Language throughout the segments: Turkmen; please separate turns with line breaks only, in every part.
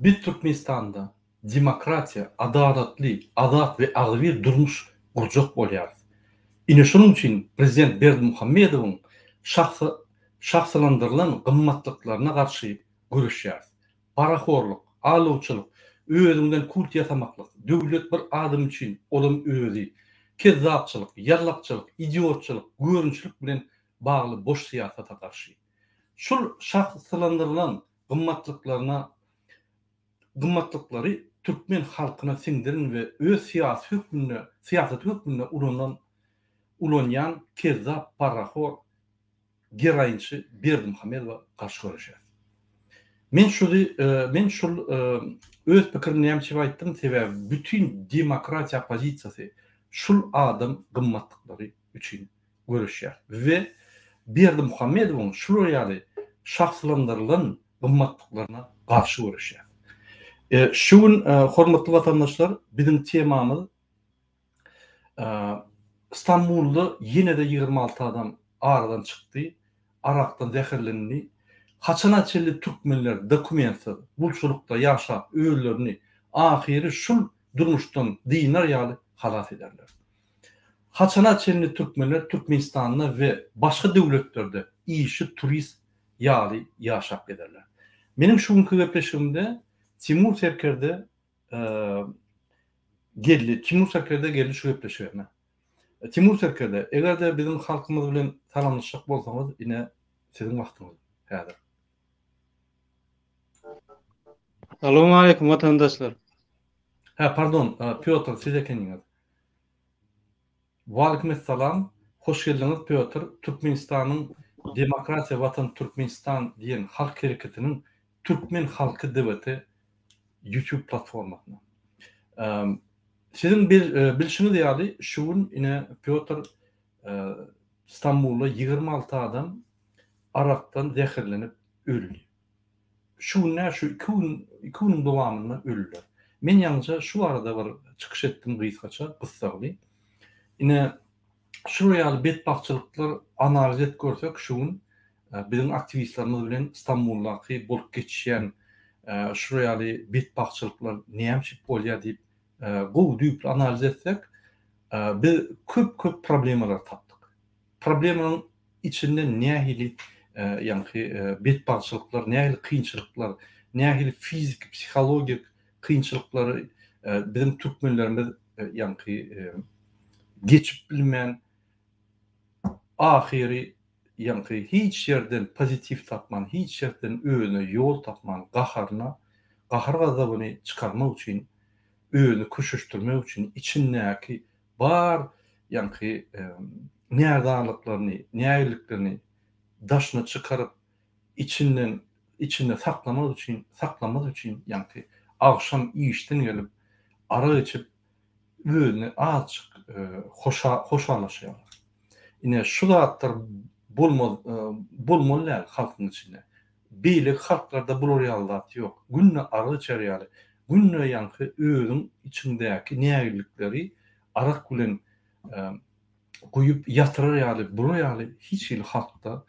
Biz Türkmenistan'da demokratiya, adaletli, azat ve agir durmuş kuracak bolýarys. Ine şunun için Prezident Berdimuhammedowyň şahsalandyrılan gymmatlyklaryna garşy görüşýär. Paraxorluk, alawçylyk, özünden kult ýasamaklyk, döwlet bir adam için olam özü, kezzapçylyk, ýarlakçylyk, idiotçylyk, görünçlük bilen bagly boş siýasata garşy. Şol şahsalandyrılan gymmatlyklary Türkmen halkyna siňdirin we öz siýasat hökmüne ulanýan kezzap, paraxor, geraýinçi Berdimuhammedowa garşy görüşýär. Men şol öz pikirimi näme diýip aýtdym sebäbi bütün demokratiya opozisiýasy şol adam gymmatlyklary üçin görüşýär we Berdimuhammedowyň şol ýaly şahslandyrılan gymmatlyklaryna garşy görüşýär. Şuň hormatly vatandaşlar, bizim temamyz İstanbul'da yine de 26 adam aradan çykdy, arakdan zäherlendi. Haçana çelli Türkmenler dokumentsiz bulşulukda ýaşap öýlerini ahyry şul durmuşdan dinar ýaly halat ederler. Haçana çelli Türkmenler Türkmenistanda we başga döwletlerde işi turist ýaly ýaşap ederler. Menim şuňky gepleşigimde Timur Serker'de geldi şu gepleşigime. Timur Serker'de egerde bizim halkymyz bilen salamlaşjak bolsaňyz ine siziň wagtyňyz häzir.
Assalamu alaikum vatandaşlar.
Pardon, Piotr, siz ekeniňiz. Waleyküm salam. Hoş geldiniz Piotr. Türkmenistanyň Demokratiya Watan Türkmenistan diýen halk hereketiniň Türkmen halky debeti YouTube platformasyna. Sizin bilşiniz ýaly şuň ine Piotr İstanbulda 26 adam arakdan zäherlenip öldi. Şu 2 gün dowamında öldüler. Men ýalnysça şu arada bir çykyş etdim gysgaça, gysgaly. Ine şu ýaly betbakçylyklar analiz et görsek şuň bizim aktivistlerimiz bilen İstanbuldaky bolup geçýän şu ýaly betbakçylyklar näme bolýar diýip gowy analiz etsek biz köp problemalar tapdyk. Problemanyň içinde nähili betbakçylyklar, nähili kynçylyklar, nähili fizik, psikologik kynçylyklary bizim türkmenlerimiz geçip bilmän ahyry hiç yerden pozitif tapman, hiç yerden öňe ýol tapman, gahar gazabyny çykarmak üçin, öňe köşüşdirmek üçin içindäki bar näderliklerini, näýiliklerini daşyna çykaryp içinde saklamak üçin agşam işden gelip ara içip öňe açyk hoşallaşýar. Ine şu zatlar bolmaly halkyň içinde. Beýle halklarda bu realdat ýok. Günne ara içer ýaly. Günne özüň içindäki näýilikleri arak bilen goýup ýatyrar ýaly, bu ýaly hiç il halkda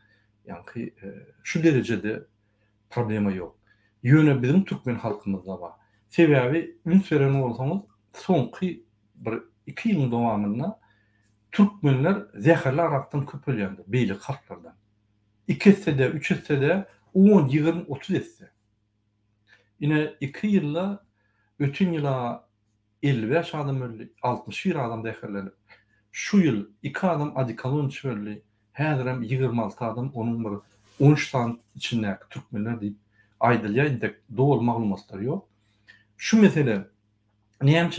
şu derecede problema ýok. Ýöne bizim Türkmen halkymyzda bar. Sebäbi ünsveren bolsaňyz soňky bir 2 ýyl dowamında Türkmenler zäherli arakdan köpelýändi beýle halklardan. 2 esse-de, 3 esse-de 10, 20, 30 esse. Ine 2 ýylda ötün ýyla 55 adam öldü, 61 adam zäherlenip. Şu ýyl 2 adam adikalon öldü. Häzirem 26 adam, onun bir 13 tan içindäki türkmenler diýip aýdylýar, inde dogry maglumatlar ýok. Şu mesele näme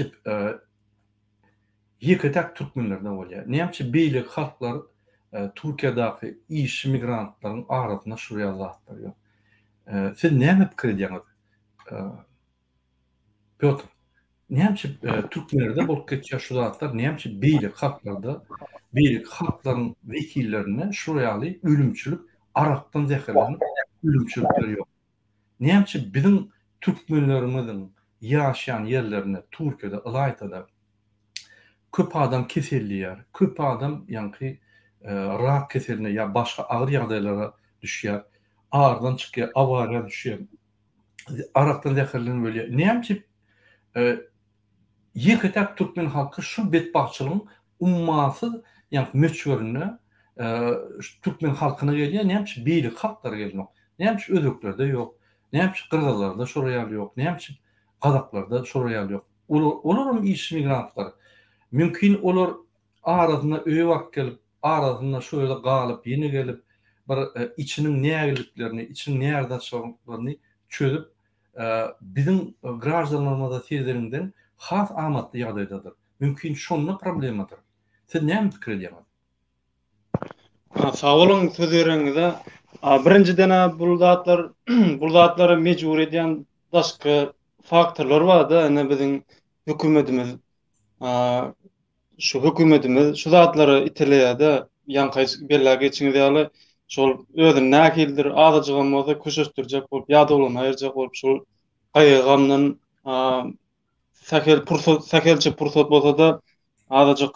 ýeketek türkmenlerde bolýar. Näme beýle halklar Türkiýadaky iş migrantlaryň arasyna şuraya zatlar ýok. Siz näme pikir edýäňiz? Piotr, näme türkmenlerde bolup geçýär şu zatlar, näme beýle halklarda, beýle halklaryň wekillerine şuraýaly ölümçülük, arakdan zäherlenip ölümçülükler ýok. Näme bizim türkmenlerimiziň ýaşaýan ýerlerine Türkiýede, Ilaytada köp adam keselliýär, köp adam rak keseline ýa başga agyr ýagdaýlara düşýär, ağırdan çykýar, awara düşýär. Araktan zäherlen bölýär. Näme ýeketek türkmen halky şu betbaçylygyň ummasy ýa-ni möçberine türkmen halkyna gelýär, näme beýlik halklara gelmek. Näme özöklerde ýok, näme Kyrgyzlarda şoraýal ýok, näme Gazaklarda şoraýal ýok. Olaram iş migrantlar. Mümkin olar arasyna öýe wagt gelip, arasyna şöyle galyp, ýene gelip bir içiniň nägeliklerini, içiniň näerde çykyklaryny çözüp bizim grajdanlarymyza sezerinden has amatly ýagdaýdadyr. Mümkin şonda problemadyr. Siz näme pikir edýäňiz?
Sağ olun söz bereniňize. Birinciden bul zatlara mecbur edýän daşky faktorlar bar-da, ene biziň hökümetimiz şu hökümetimiz şu zatlary iteleýär-de, ýanky bella geçiňiz ýaly şol özüni näkildir, azyjygam bolsa köşeşdirjek bolup, ýa-da bolan aýyrjak bolup, şol gaýgamdan sakelçi pursat bolsa-da azyjyk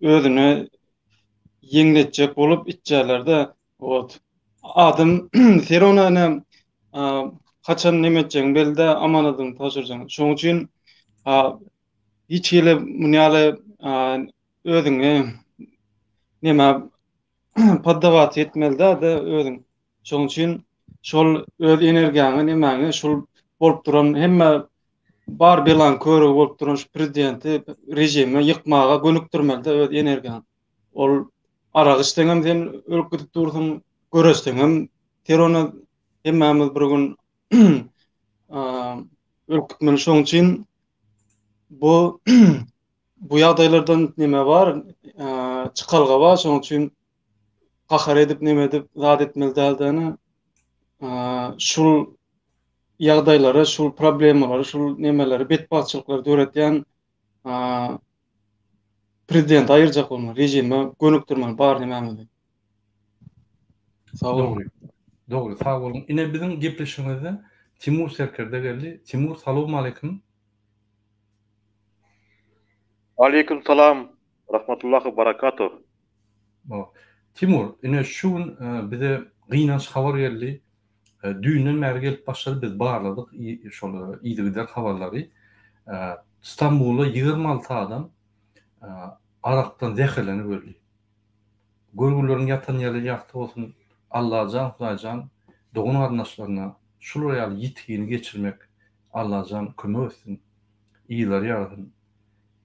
özüni ýeňletjek bolup itjärler-de. Adam serona kaçan nemetjek belde amanadyň taşyrjak. Şoň üçin hiç ýele munýaly özüňi näme paddawat etmeli-de özüň. Şoň üçin şol öz energiýaňy nämäňi şol bolup duran hemme bar bilan körü bolup duran şu prezidenti rejimi ýykmaga gönükdirmeli-de öz energiýaňy. Ol arak içdeňem sen ölüp durdyň, göreşdeňem terona hemmemiz bir gün ölüp gitmeli. Şoň üçin bu bu ýagdaýlardan näme bar? Çykalga bar. Şoň üçin gahar edip näme edip zat etmeli däldäni. Şul ýagdaýlara, şul problemalary, şul nämeleri, betbaçylyklar döretýän prezident aýyrjak bolmaly, rejime gönükdirmeli bar näme. Sağ olun.
Dogry, sağ olun. Ine biziň gepleşigimizde Timur Serkerde geldi. Timur, salamu aleykum.
Aleyküm salam, rahmetullahi barakatuh.
Timur, ine şu bize gynanç habar geldi. Düýünden bäri gelip başlady, biz barladyk şol ýygylar habarlary. İstanbulda 26 adam araktan zäherlenip öldü. Görgülerin yatan ýeri ýakty bolsun, Allahyjan, Hudaýjan, dogun arnaşlaryna şol ýaly ýitgini geçirmek, Allahyjan kömek etsin, iýiler ýaradyn.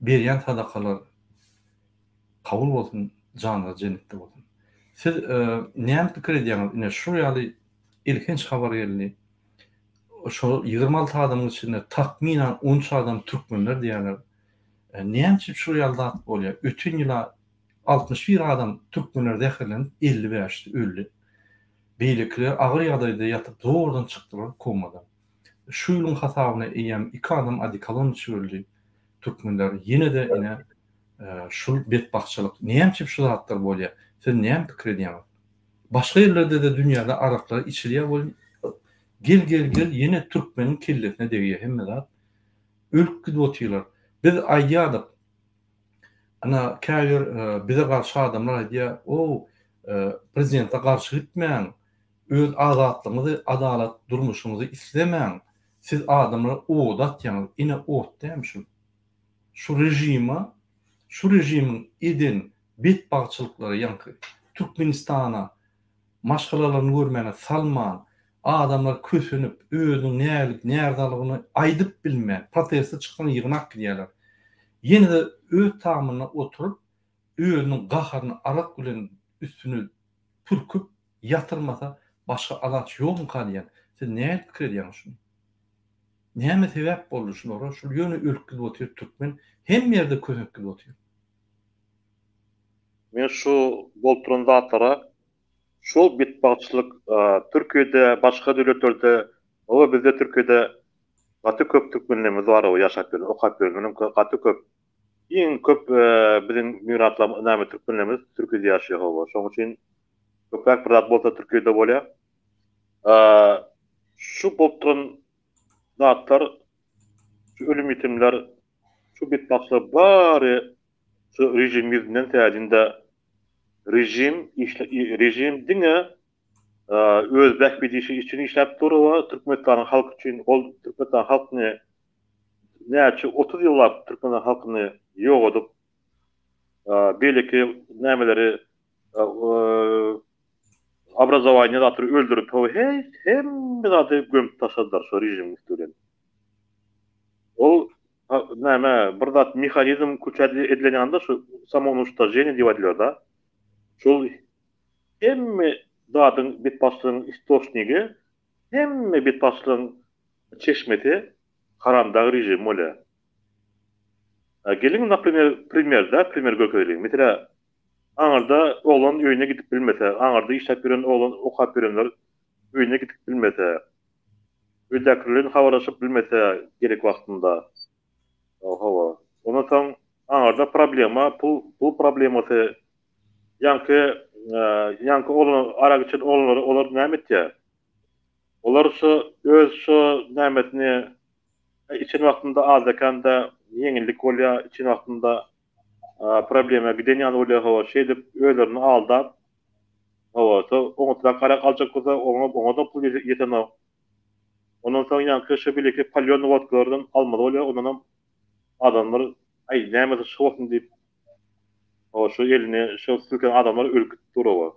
Berýän sadakalar kabul bolsun, janyna jennetde bolsun. Siz näme pikir edýäňiz? Ine şu ýaly ilkinç habar geldi. Şu 26 adamın içinde takminan 13 adam Türkmenler diýerler. Näme şu ýalda bolýar? Ötün ýyla 61 adam Türkmenler zäherlenip 55 öldü. Beýlikler agyr ýagdaýda ýatyp doğrudan çykdylar komadan. Şu ýylyň hasabyna eýem 2 adam adikalon öldü. Türkmenler ýene de ine şu betbaçylyk näme şu zatlar bolýar? Siz näme pikir edýäňiz? Başga ýerlerde de dünýäde araklar içilýär bolýar. Gel ýene türkmeniň kellesine degýär hemme zat. Ölüp gidip oturýarlar. Biz aýdýardyk. Ana käýer bize garşy adamlar aýdýar, prezidente garşy gitmeň, öz azatlygyňyzy, adalet durmuşyňyzy islemeň. Siz adamlara odat ýaňyz, ine ot däm şu. Şu rejimiň edin betbaçylyklary ýanky Türkmenistana maşgalalaryny görmäne salman, adamlar kösünüp özüň näerdalygyny aýdyp bilmän, proteste çykan ýygynak diýerler. Ýene de öz tamyna oturup özüniň gaharyny arak bilen üstüne pürküp ýatyrmasa başga alaç ýokmy kalýan. Siz näme pikir edýäňiz şunu? Näme sebäp boldy şulara? Şu ýöne ölküp oturup türkmen hem ýerde kösüp oturup.
Men şu bolup duran zatlara şol betbaçylyk Türkiýede, başga döwletlerde, bizde Türkiýede gaty köp türkmenlerimiz bar, ýaşap bilen, okap bilen, gaty köp. Iň köp biziň migrantlar, näme türkmenlerimiz Türkiýede ýaşaýar. Şoň üçin köpek bir zat bolsa Türkiýede bolýar. Şu bolup duran zatlar, şu ölüm ýetimler, şu betbaçylyk bary şu rejim ýüzünden täzinde rejim diňe özbek bidişi için işlep duruyor. Türkmenistan halkı için, ol Türkmenistan halkını näçe 30 ýyllap Türkmenistan halkyny ýok edip, belki nämeleri obrazowaniýa da öldürüp, hemme zady gömüp taşadylar şu rejim üstünden. Ol näme bir zat mexanizm köçädi edilenýände şu samounичтожение diýip edilýär da. Şol hemme zadyň bitbaşlygynyň istoşnigi, hemme bitbaşlygynyň çeşmeti karandağı rejim bolýar. Gelin primer gökerelim. Mesela aňarda oğlan öýüne gidip bilmese, aňarda işläp bilen oğlan okap bilenler öýüne gidip bilmese, öýdäkilerin habarlaşyp bilmese gerek wagtynda. Ondan soň aňarda problema, bu problemasy ýanky oğlan ara geçen oğlanlar olar näme etýär? Olar şu nämetini için wagtynda az ekanda yeňillik bolýar, için wagtynda problema giden ýaly bolýar, şeýdip öýlerini aldap, oňa kara kaljak bolsa, oňa pul ýetene. Ondan soň ýanky şu bileki palyon wotlardan almaly bolýar, ondan adamlar ay näme şu wagtyn diýip şu elini şu sülken adamlar ölküp durýar.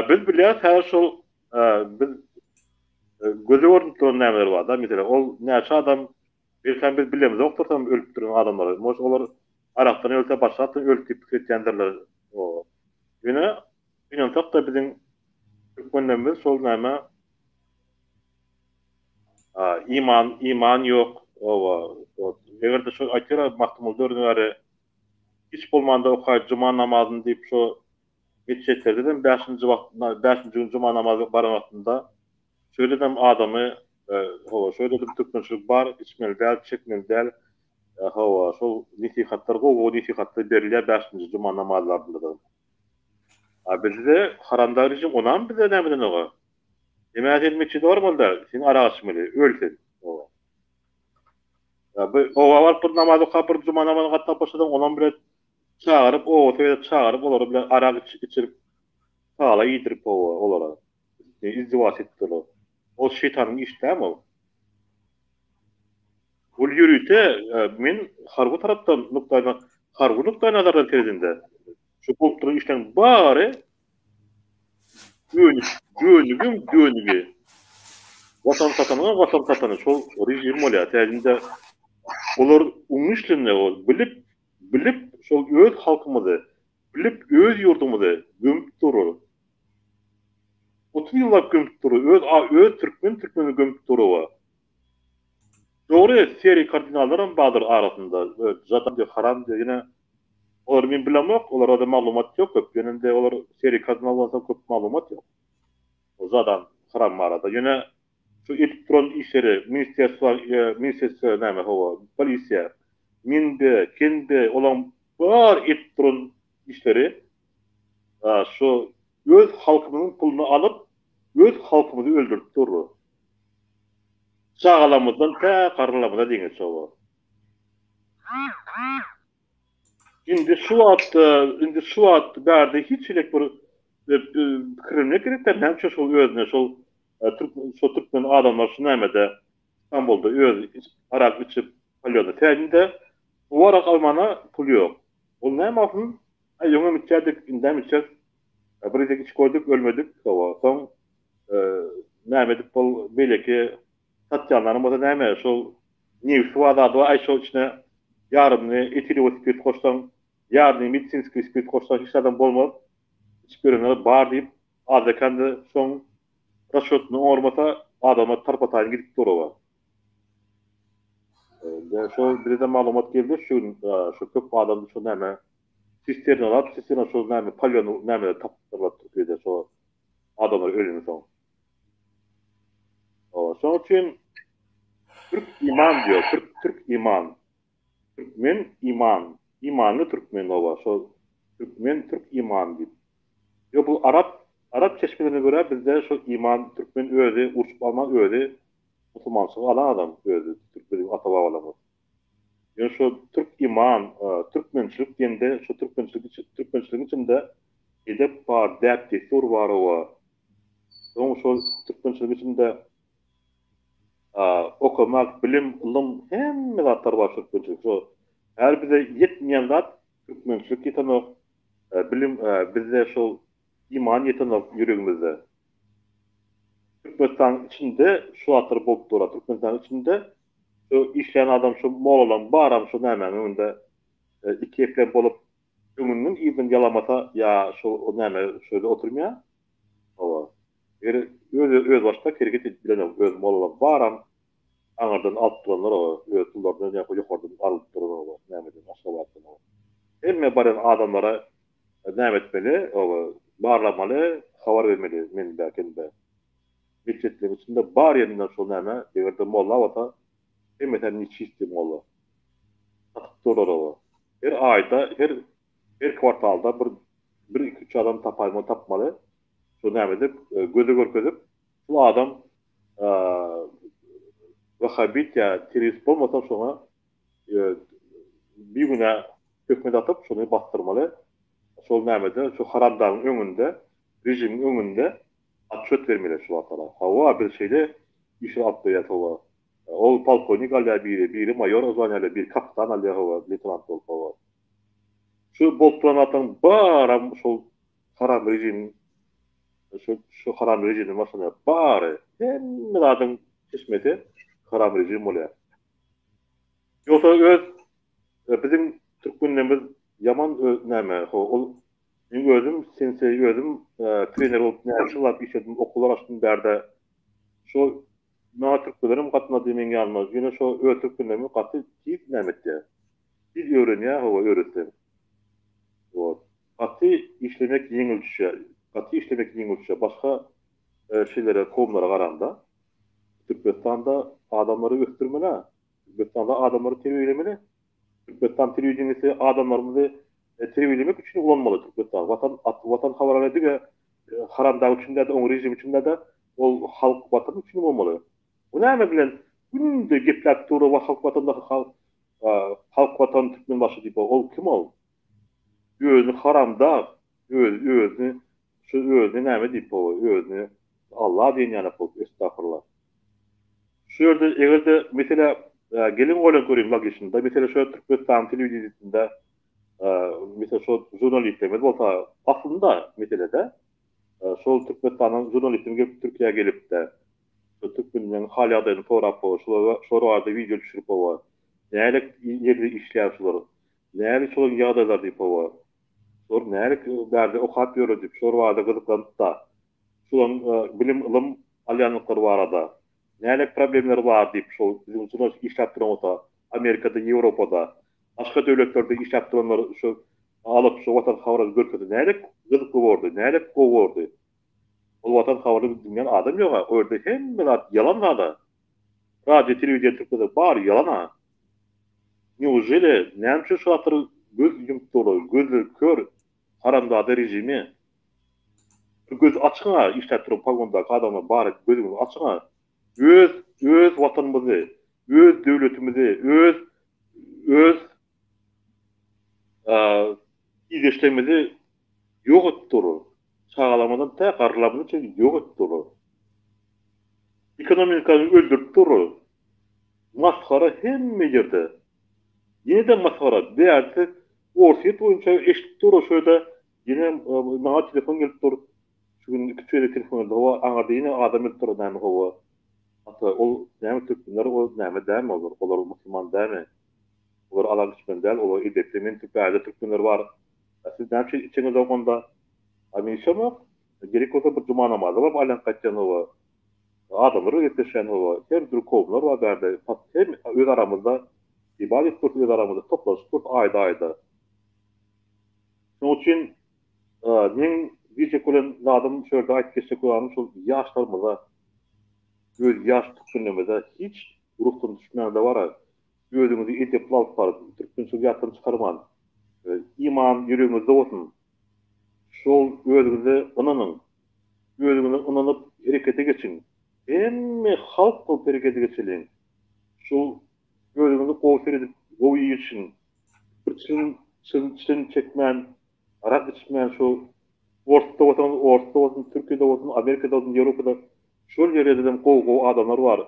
Biz bilýär, her şol biz göze görünýän nämeler bar da, mesela ol näçe adam bilsen biz bilemiz, oktarsam ölüp duran adamlar. Moş olar arakdan ölse başlatın ölüp ketýändirler. Ýöne inansak da biziň Türkmenlerimiz şol näme iman ýok. Egerde şu aýtýar mahtumul dördüňäri hiç bolmanda okay cuma namazyny diýip şu geçetlerden 5-nji wagtynda 5-nji gün cuma namazy baran wagtynda söýledem adamy söýledim türkmençilik bar, içmeli däl, çekmeli däl. Şol nisihatlar gowy nisihatlar berilýär 5-nji cuma namazlarynda da. Bizde haranda rejim onam bize nämeden oga? Demek etmekçi dormalda, sen ara açmaly, ölsen. Bu var bir namazı kapır cuma namazı gatnap başladan onam bilet çağırıp çağırıp olary bilen ara içirip sağla ýitirip olara. İzdivaç etdiler. O şeytanın işlemi. Bu yürüyüşte men harbu taraftan harbu nokta nazardan terzinde. Şu kulturun işten bari gönlügüm vatan satanı sol rejim bolýar. Terzinde olar umuşlynda bilip şol öz halkymyzy, bilip öz ýurdumyzy gömüp durur. 30 ýyllap gömüp durur. Öz Türkmeni gömüp durur. Doğru seri kardinallarım badır arasında. Zaten diyor haram diyor yine olar men bilen yok. Olara da maglumat yok. Köp yönünde olar seri kardinallardan köp maglumat yok. O zaten haram arada. Yine şu elektron işleri, ministerstvo näme polisiýa, minde, kende olan bar elektron işleri şu öz halkymyzyň pulunu alıp öz halkymyzy öldürüp durur. Çağalamyzdan karılamyza diňe çoğu. Indi şu wagt bärde hiç elek bir kirine gerekden näçe şol özüne şol Türkmen adamlar şu nämede İstanbul'da öz arak içip palyonda täzinde o arak almana pul ýok. Ol näme afın? Ýöňe mitçädik, indem içer. Birde iç koyduk, ölmedik. Soň näme edip bol beleki satýanlaryň bolsa näme şol newsi wada da şol içine yarımny etil spiriit koşsaň, yarımny medisinski spiriit koşsaň hiç adam bolmaz. Hiçbirine bar diýip azakanda soň raşotny ormata adama tarpataýyn gidip durýar. Şol bize maglumat geldi şu köp adam şu näme sisternalar şol näme palyonu näme tapdyrlar Türkiýede şol adamlar ölüni soň. Şoň üçin Türk iman diyor. Türk iman. Türkmen iman. İmanlı Türkmen ova. Şol Türkmen Türk iman diýip. Yo bu Arap çeşmelerine göre bizde şu iman Türkmen özü, urçup alman özü Müslümançylyk alan adam özü Türkmenin ata-babalarymız. Yani şu Türk iman, Türkmençilik diýende şu Türkmençiligiň içinde edep bar, däp, desur bar owa. Soň şol türkmençilik içinde okumak, bilim, ilim hemme zatlar bar türkmençilik. Şo her bize yetmeýän zat türkmençilik ýetenok, bilim bizde şol iman ýetenok ýüregimizde. Türkmenistan içinde şu atır bolup durar. Türkmenistan içinde şu işleyen adam şu molalan baram şu nämen önünde iki eklem bolup öňünden iýden yalamasa ya şu o näme şöyle oturmaya. Owa. Öz başta kerget edilen öz molalan baram aňardan alt duranlar o öz tullardan ýa-da ýokardan alyp duran o nämeden aşağı batdan o. Emme baran adamlara näme etmeli? O barlamaly, habar bermeli men belkinde. Milletlerin içinde bar yerinden şol näme, egerde molla wata emmeten niçi istim molla. Tatypdylar o. Her ayda, her kwartalda bir iki üç adam tapmaly. Şo näme dep göze görkezip, bu adam Vahabit ya terörist bolmasa şoňa bir güne hökmet atyp şonu bastyrmaly. Şol nämede, şu haramdaň öňünde, rejimiň öňünde atşöt vermeli şu atala. Hawa bir şeyde işe atlaýar hawa. Ol polkovnik alýar biri mayor ozanýar bir kapitan alýar hawa, leytenant bolup hawa. Şu boltran atan baram şol haram rejim şu haram rejimi masalan bary hemme adam kismeti haram rejim bolýar. Ýoksa öz bizim türkmenlerimiz yaman näme ol men özüm sensei özüm trener bolup näçilap işledim okullar açdym berde şo ma türkmenlerim gatnady men ýalnaz ýene şo öz türkmenlerimi gaty tip nämetde biz öwrenýär hawa öwretdim o gaty işlemek ýeňil düşýär başga şeylere kowmlara garanda Türkmenistanda adamları östürmeli Türkmenistanda adamları terbiýelemeli Türkmenistan terbiýeçisi adamlarymyzy terbiýelemek üçin ulanmaly Türkmenistan. Watan habarlary dige haramda üçinde de, o rejim üçinde de ol halk watan üçin bolmaly. Bu näme bilen günde gepläp durýar we halk watanda halk watan türkmen başy diýip ol kim ol? Özüni haramda, özüni näme diýip ol? Özüni Allah diýen ýa-da estağfurullah. Şu ýerde egerde mesela gelin golan görýän bagysynda mesela şu Türkmenistan telewizioninde mesela şu jurnalistler bolsa aslında meselede şol Türkmenistanyň jurnalistleri gelip Türkiýe'ye gelip de şu Türkmenliň hal ýagdaýyny sorap şol wagtda video düşürip bolar. Nälik ýerde işlär şolar? Nälik şol ýagdaýlar diýip bolar. Şol nälik berde okap ýörüp diýip şol wagtda gyzyklanyp da şoň bilim ilim alýanlyklary barada nälik problemler bar diýip şol bizim jurnalist işläp duran Amerikada, Ýewropada başga döwletlerde işläp duranlar şu alyp şu watan habarı görkezdi. Nälik gyzykly boldy, nälik gowy boldy. Ol watan habarı bilýän adam ýok. Orada hemme zat yalan da. Radio, telewizion Türkiýede bar yalan. Neujeli näme şu atry göz ýumtury, gözü kör haramda rejimi. Göz açyğa işläp duran pagonda adamlar bar gözüni açyğa öz watanymyzy, öz döwletimizi, öz izleşlerimizi yok ettirir. Sağlamadan ta garlamadan için yok ettirir. Ekonomikanı öldürttirir. Maskara hemme yerde. Yine de maskara. Değerli ortaya boyunca eşittir şöyle yine bana telefon gelip dur. Şu gün küçük telefonda o anarda yine adam ettirir näme hava. Hatta o näme Türkmenler o näme däme olur. Olar Müslüman däme. Olar alan düşmen değil, olar idetlemin Türkmenlerde Türkmenler var. Siz näme şey içiniz okunda Amişama gerek olsa bir cuma namazı var, alan kaçan o adamları yetişen o her bir kovlar var berde. Hem öz aramızda ibadet kurt öz aramızda toplaşıp ayda. Onun için men bir kolan adam şöyle ayt geçse kolanım şu yaşlarımıza göz yaş tutkunumuzda hiç ruhtan düşmende var. Gözümüzü itip alıp Türkmen söziyatını çıkarman. İman yüreğimizde olsun. Şol özünüzü ınanıp harekete geçin. Emme halk o harekete geçilin. Şol özünüzü kovser edip gowy için. Çin çekmen, arak içmen şu Ortada olsun, Türkiye'de olsun, Amerika'da olsun, Avrupa'da şol yerlerden gow adamlar var.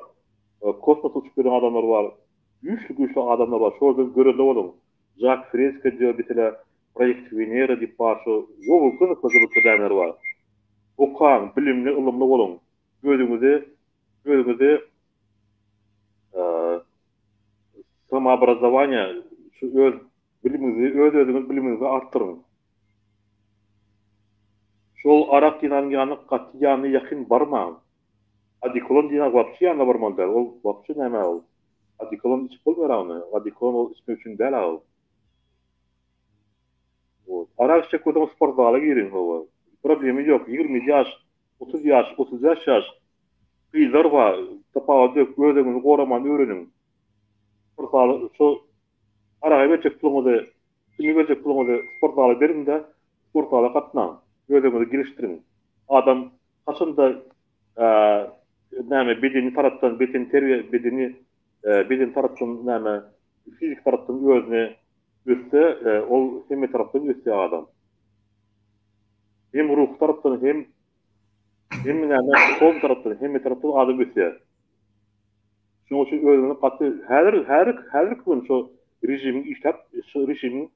Kosmos uçup gelen adamlar var. Güçlü adamlar var. Şoldan göreli olun. Jacques Fresco diyor mesela Project Venera diýip bar şu gow kızıklar var. Okan, bilimli, ılımlı olun. Gözünüzü самообразование, şu öz biliminizi arttırın. Şol arak ýany gatýany ýakyn barma. Adikolon diýen wapşy ýana barmanlar. Ol wapşy näme ol? Adikolon içip bolmaýar. Adikolon ol içmek üçin däl ol. O arak içip adam sportdaly girin o. Problemi ýok. 20 ýaş, 30 ýaş, 35 ýaş. Gyzlar var. Tapawa dök, gözüňizi goraman öwrenin. Sportdaly şu araya geçip pulumuzy, kimi geçip pulumuzy sportdaly berin de sportdaly gatnaň. Gözüňizi geliştirin. Adam kaçında näme bedeni tarapdan beden terbiye beden tarapdan näme fizik tarapdan özüne össe ol hem tarapdan össe adam. Hem ruh tarapdan hem näme kol tarapdan hem tarapdan adam össe. Şoň üçin özüne gaty her gün şu rejimi işlep şu rejimin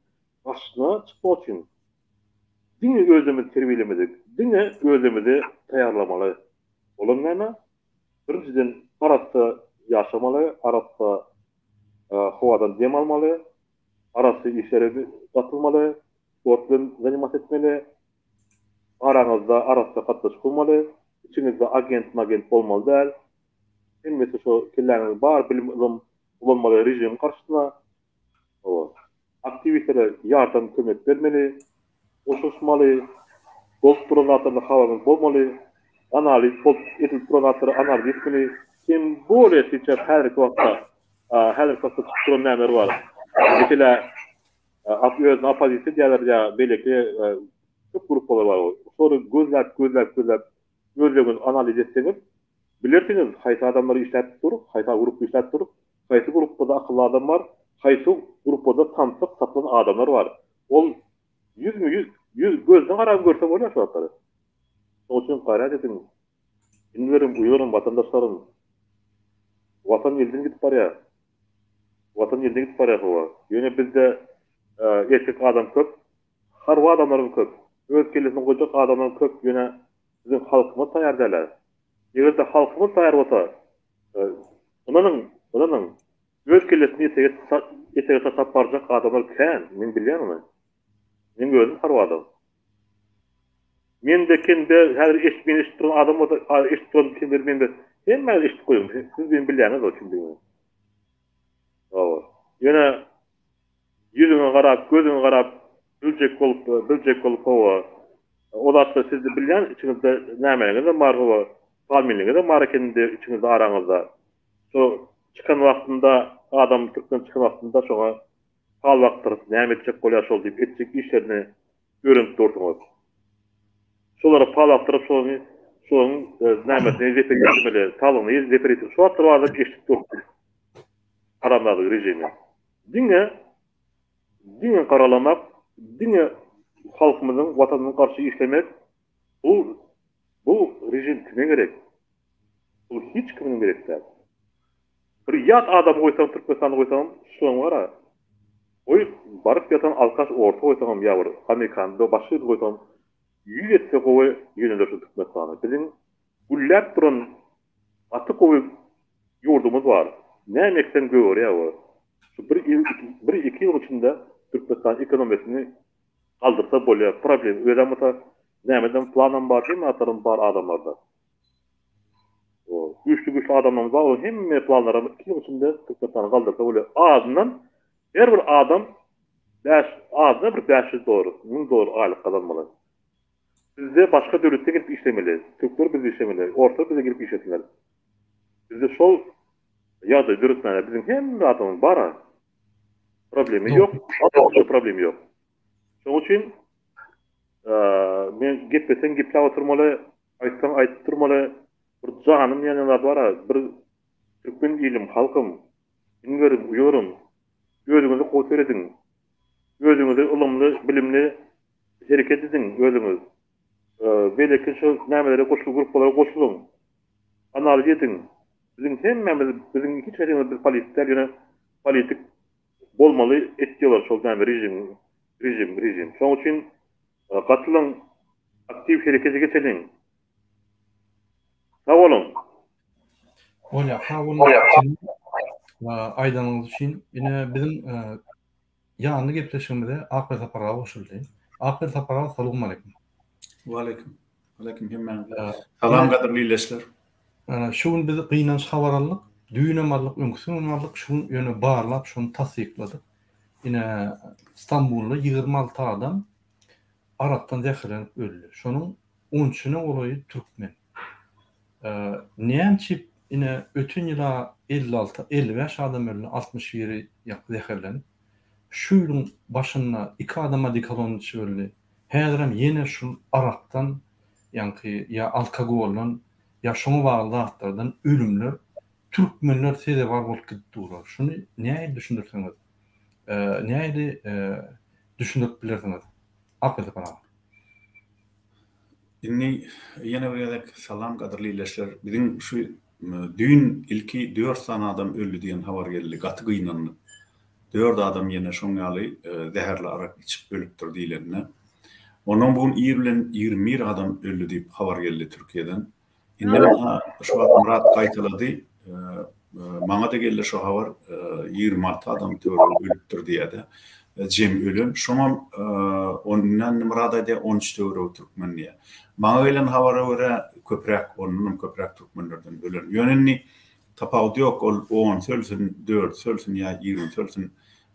başına çıkmak için dini özlemi terbiyelemedik. Dini özlemi tayarlamalı. Olam näme? Birinciden arasda yaşamalı, arasda hovadan dem almalı, arası işlere katılmalı, sportla zanimat etmeli, arasda katlaşık olmalı, içinizde agent olmalı değil. Hemmesi şu kelleriniz bar bilim olmalı rejim karşısına. Aktivitelere yardım kömek vermeli, oşuşmalı, gold pronatlarına havanız bolmalı, analiz, edil pronatları analiz etmeli. Kim bu reçete her vakta tutulan nämer var. Mesela özün apazisi diýerler ya belki çok gruplar var. Sonra gözler gözlerini analiz etseniz bilirsiniz hayta adamları işletip durup, hayta grup işletip durup, hayta grupta da akıllı adam var, hayta grupta da tanıtıp saplanan adamlar var. Ol 100 gözden karab görse bolýar şu atları. Onun için gayret edin. Dinlerim, uyuyorum vatandaşlarım. Vatan elden gidip barya. Yine bizde erkek adam köp, harwa adamlarım köp. Öz kellesini koyacak adamlarım köp. Yine bizim halkımız tayar derler. Eğer de halkımız tayar olsa, onanın öz kellesini yetege satap baracak adamlar kän, men bilýärmi? Men gözüm harwa adam. Men de kende her eşitmen turan adam olsa, eşitmen kimdir mende. Hem ben eşit koyum. Siz benim bilýäriniz o kimdir. Yine yüzüne garap, gözüne garap, biljek bolup o da siz de bilýän, içinizde nämeňiz bar o, familiňiz bar ekende içinizde araňyzda. Şu çıkan wagtynda adam Türkden çıkan wagtynda şoňa hal wagtyryp näme etjek bolýar şol diýip etjek işlerini öğrenip durdyňyz. Şolara hal wagtyryp şoň nämetini zepetmeli, talyny zepetip şu wagtda barda eşitip durdy. Adamlar rejimi. Dine karalamak, dine halkımızın, vatanının karşı işlemek, bu rejim kime gerek? Bu hiç kimin gerek değil. Bir yat adam koysam, Türkmenistan'da koysam, şuan var ha. Oy, barıp yatan alkaş orta koysam, yavru, Amerikan'da başka koysam, 100 etse koyu yönelir şu Türkmenistan'a. Bizim güllep duran atı koyu yurdumuz var. Ne emekten görüyor ya o. Bir iki yıl içinde Türkmenistan ekonomisini kaldırsa bolýar. Problem ödemata nämeden planan bar değil mi atarım bar adamlarda. O güçlü adamlarımız var. O hemme planları 2 yıl içinde Türkmenistan'ı kaldırsa bolýar. Ağzından her bir adam ağzına bir 500 dolar, 1000 dolar aylık kazanmalı. Bizde başka devlette girip işlemeli. Türkler bizi işlemeli. Orta bize girip işletmeli. Bizde şol ya da dürüstmene bizim hem adamın bara problemi yok. Adamın problemi yok. Şoň üçin men gitmesen giplä oturmaly, aýtsam aýtyp turmaly. Bir janym ýanyna bara, bir Türkmen ilim halkym, dinlerim, uýurum. Özüňizi goýtar edin. Özüňizi ılımly, bilimli hereket edin özüňiz. belki şu nämelere goşul gruplara goşulun. Analiz edin. Bizim hemmemiz, bizim hiç edemiz bir politikler yine politik bolmaly etdiler şol näme rejim. Şoň üçin gatylan aktiv herekete geçelim. Sağ olun.
Ola, aýdanyňyz üçin ine bizim ýanly gepleşigimizde Akber Taparaga goşuldy. Akber Taparaga salamu alaykum.
Waleyküm. Waleyküm hemmen. Salam gaderly ilesler.
Şuň bizi gynanç habar aldyk. Düýnemarlyk, öňsüňmarlyk şuň ýöne barlap, şuny tasdikledik. Ine İstanbulda 26 adam Arapdan zähirlenip öldü. Şonuň 13-üne olayı türkmen. Näçip ine ötün ýyla 56-55 adam öldü, 61 zähirlenip. Şuýlyň başyna 2 adama dikalon öldü. Häzirem ýene şu Arapdan ýa-ni ýa alkogoldan ýa şoňa bagly zatlardan ölümler türkmenler sede bar bolup gitdiler. Şunu näme düşündirsiňiz? Näme düşündirip bilersiňiz? Akberde para.
Inni ýene bir ýerlik salam gaderly ilesler. Biziň şu düýün ilki 4 sana adam öldü diýen habar geldi. Gaty gynandy. 4 adam ýene şoňaly zäherli arak içip ölüpdir diýilende. Onuň bu bilen 20 adam öldü diýip habar geldi Türkiýeden. Indi şu Murat gaýtalady. Maňa da geldi şu habar 26 adam ölüpdir diýdi. Jem ölüm. Şoňa ondan Murada da 13 euro türkmen diýär. Maňa gelen habara görä köprek türkmenlerden ölen. Ýönenni tapawdy ýok, ol 10 sölsün, 4 sölsün ýa 20 sölsün.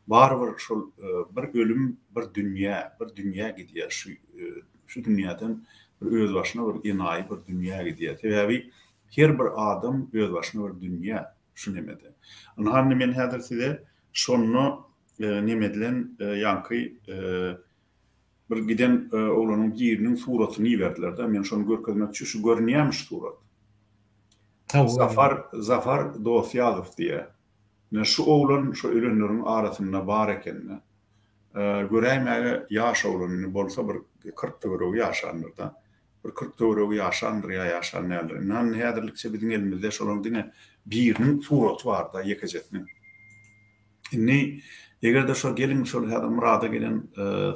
Barbyr şol bir ölüm, bir dünýä gidýär. Şu dünýäden bir öz başyna bir enaý bir dünýä gidýär. Sebäbi her bir adam öz başyna bir dünýä şu nemede. Anhany men häzir size şonu nemedilen ýanky bir giden oğlanın girinin suratyny ýerdiler de. Men şonu görkezmekçi şu görnýärmiş surat. Zafar Dosyazow diye. Ne şu oğlan şu ölenlerin arasında bar ekenine. Göräýmäge ýaş oğlanyny bolsa bir 40 euro ýaşandyr da. Bir 40 euro ýaşandyr ýa ýaşanýarlar. Nan häzirlikçe biziň elimizde şolaryň diňe biriniň suraty bar da ýekejetiniň. Inni egerde şu gelin şol häzir Murada gelen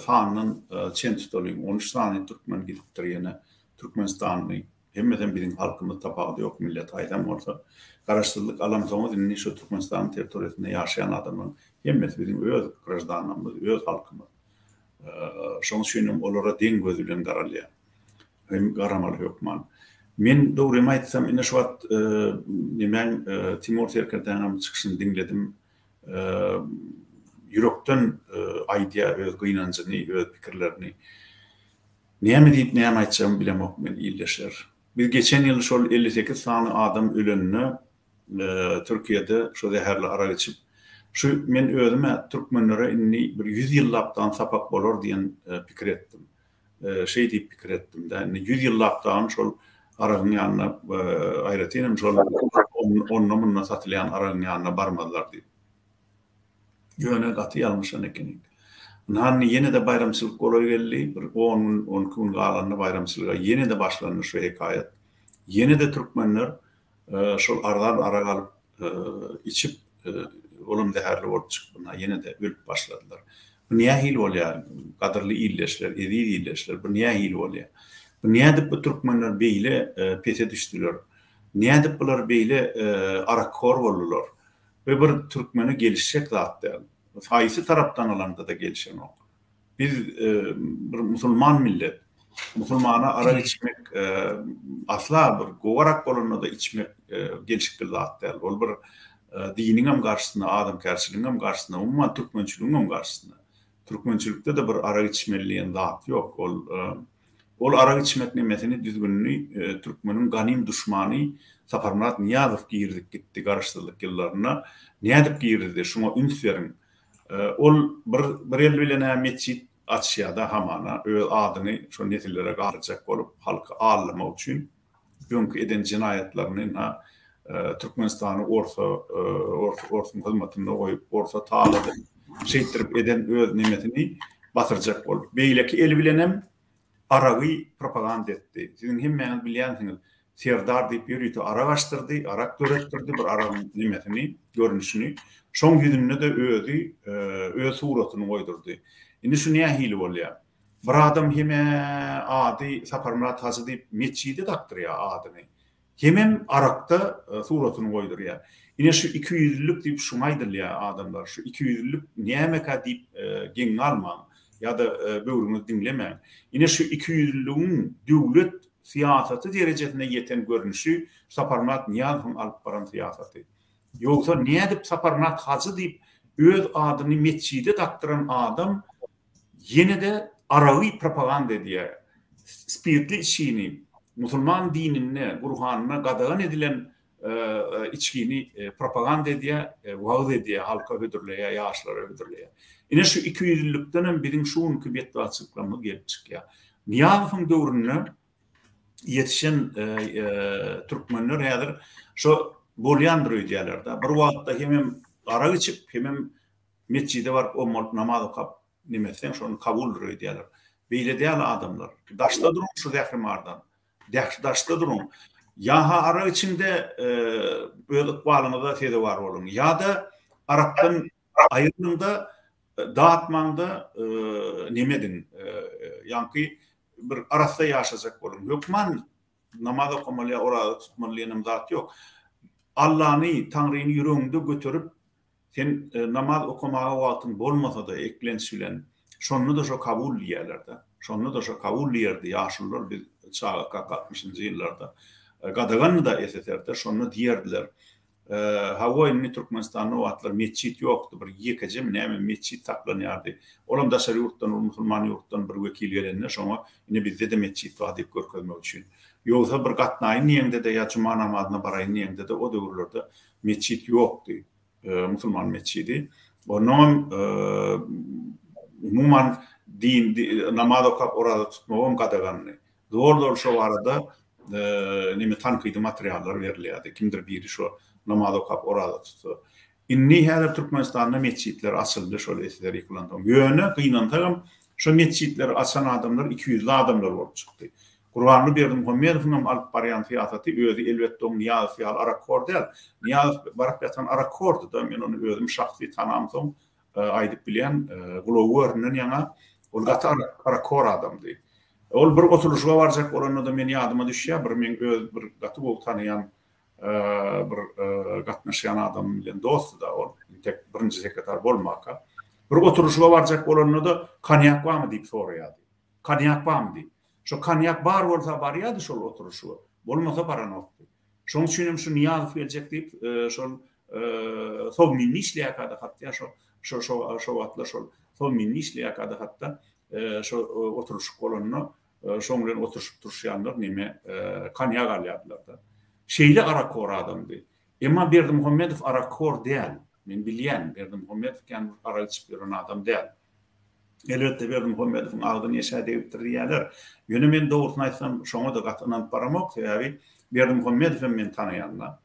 fanyň çen tutulyň 13 sany türkmen gidipdir ýene Türkmenistanyň hemmeden biziň halkymyz tapawdy ýok millet aýdam bolsa garaşdyrlyk alamsamy inni şu Türkmenistan territoriýasynda ýaşaýan adamlaryň hemmesi biziň öz grajdanlarymyz, öz halkymyz. Şoň üçin olara deň göz bilen garalýar. Hem garamaly ýokman. Men dogry aýtsam ine şu wagt men Timur Serkerdanam çykyşyny dinledim. Ýürekden aýdýa öz gynanjyny, öz pikirlerini. Näme diýip näme aýtjam bilemok men illeşer. Biz geçen ýyl şol 58 sany adam ölenini Türkiýede şu zäherli ara geçip şu men özüme türkmenlere inni bir 100 ýyllapdan sapak bolar diýen pikir etdim. Şey diýip pikir etdim da 100 ýyllapdan şol aragyň ýanyna aýratynam şol onunla satylýan aragyň ýanyna barmadylar diýip. Ýöne gaty ýalmyşan ekenik. Nan ýene de bayramçylyk goloy geldi. Bir 10 gün galanda bayramçylyga ýene de başlandy şu hekaýat. Ýene de türkmenler şol aradan ara galyp içip olum däherli bolup çykdylar. Ýene de ölüp başladylar. Bu näme hil bolýar? Gaderly illeşler, edi illeşler. Bu näme hil bolýar? Bu näme bu türkmenler beýle pete düşdiler? Näme bular beýle arakor boldular? Ve bir türkmeni gelişecek zaten. Faýsy tarapdan alanda da gelişen ok. Biz bir musulman millet. Musulmana ara içmek asla bir gowarak bolanda da içmek gelişikli zaten. Ol bir diniň hem garşysynda, adam kärçiligiň hem garşysynda, umma türkmençiligiň hem garşysynda. Türkmençilikde de bir ara içmeliýän zat ýok. Ol ara içmek nemesini düzgünlüğü Türkmenin ganim düşmany Saparmurat Niyazow girdik gitti garşdyrlyk ýyllaryna. Nädip girdi? Şoňa üns berin. Ol bir ýyl bilen meçit açýada hamana öz adyny şo netillere garjak bolup halky ağlamak üçin bugünkü eden jinayetlerini Türkmenistany orta hyzmatyna goýup orta taýlady şeýtirip eden öz nimetini batyrjak bolup. Beýleki el bilenem arağı propaganda etdi. Sizin hemmeňiz bilýänsiňiz. Serdar diýip ýürüýdi, ara başdyrdy, arak döretdirdi bir aragyň nimetini, görünüşini. Şoň ýüzüne de öz suratyny goýdurdy. Indi şu näme hili bolýar? Bir adam heme ady Saparmurat Hazy diýip meçhide taktyrýar adyny. Hemem arakda suratyny goýdurýar. Ine şu 200'lük diýip şumaýdyrlar adamlar. Şu 200'lük näme diýip geň almaň ya da böwrüňiz dinlemeň. Ine şu 200'lüğün döwlet siýasaty derejesine ýeten görünüşi Saparmurat Niýazowyň alyp baran siýasaty. Ýogsa näme diýip Saparmurat Hazy diýip öz adyny meçhide taktyran adam ýene-de aragy propaganda edýär. Spirtli içini, musulman dinine, Gurhanyna gadagan edilen içkini propaganda edýär, wagz edýär, halka hödürleýär, ýaşlara hödürleýär. Ine şu 200'lükden biriň şuňky betde açyklamy gelip çykýar. Niýazowyň döwrüne yetişen türkmenler häzir şu bolýandyr öýdýärler. Bir wagtda hemem arak içip, hemem meçhide barıp o namaz okap nimesen şonu kabul öýdýärler. Beýle diýär adamlar. Daşda durun şu dährimardan. Daşda durun. Ya ha ara içinde öýlük balyňyza tede var bolun. Ya da arakdan aýrymda dağıtmanda nemedin. Ýanky bir arasda ýaşajak bolun. Hökman namaz okumaly, orada tutmaly namazat ýok. Allah'ny, Tanrıny ýüregiňde götürüp sen namaz okumaga wagtyň bolmasa da eklenç bilen şonu da şo kabul diýerler. Şonu da şo kabul diýerdi ýaşullar bir çağa 60-njy ýyllarda. Gadagan da eseterde şonu diýerdiler. Hawaýny Türkmenistanyň wagtlar meçhit ýokdy, bir ýekejem näme meçhit taklanýardy. Olam daşary ýurtdan, musulman ýurtdan bir wekil gelenler şoňa ine bizde de meçhit bar diýip görkezmek üçin. Ýogsa bir gatnaýyn ýeňde de ýa cuma namazyna baraýyn ýeňde de o döwürlerde meçhit ýokdy. Musulman meçhidi. Onom umuman din namaz okap orada tutmagam gadaganly. Doğru şu arada nime tanqidi materiallar berilýärdi. Kimdir biri şu namaz okap orada tutdu. Inni häzir Türkmenistanda meçhitler açyldy, şol esler ýykylandy. Ýöne gynantagam şu meçhitler açan adamlar 200'li adamlar bolup çykdy. Gurbanly Berdimuhammedowyň alyp barýan siýasaty özü elbetde Niýazow ýaly arakor däl. Niýazow barap ýatan arakordy da men onu özüm şahsy tanamsam aýdyp bilýän Glower'nin ýaňa ol gata arakor adamdy. Ol bir oturuşga barjak bolanda da men ýadyma düşýär, bir men öz bir gaty bolup tanıyan bir gatnaşýan adam bilen dost da ol tek birinji sekretar bolmaka. Bir oturuşga barjak bolanda da konyak barmy diýip soraýardy. Konyak barmy diýip. Şu konyak bar bolsa barýardy şol oturuşga. Bolmasa baranokdy. Şoň üçin şu Niýazow geljek diýip şol sowminni işleýär hatda şo atla şol sowminni işleýär hatda şu oturuş kolonuna şoň bilen oturuşup durýanlar nime konyak alýardylar da. Şeýle arakor adamdy. Emma Berdimuhammedow arakor däl. Men bilýän Berdimuhammedow kan arak içip ýören adam däl. Elbette Berdimuhammedowyň agyny ýeşäde ýetirýärler. Ýöne men dogrusyny aýtsam şoňa da gatnaşyp baramok, sebäbi Berdimuhammedow men tanıyanlar.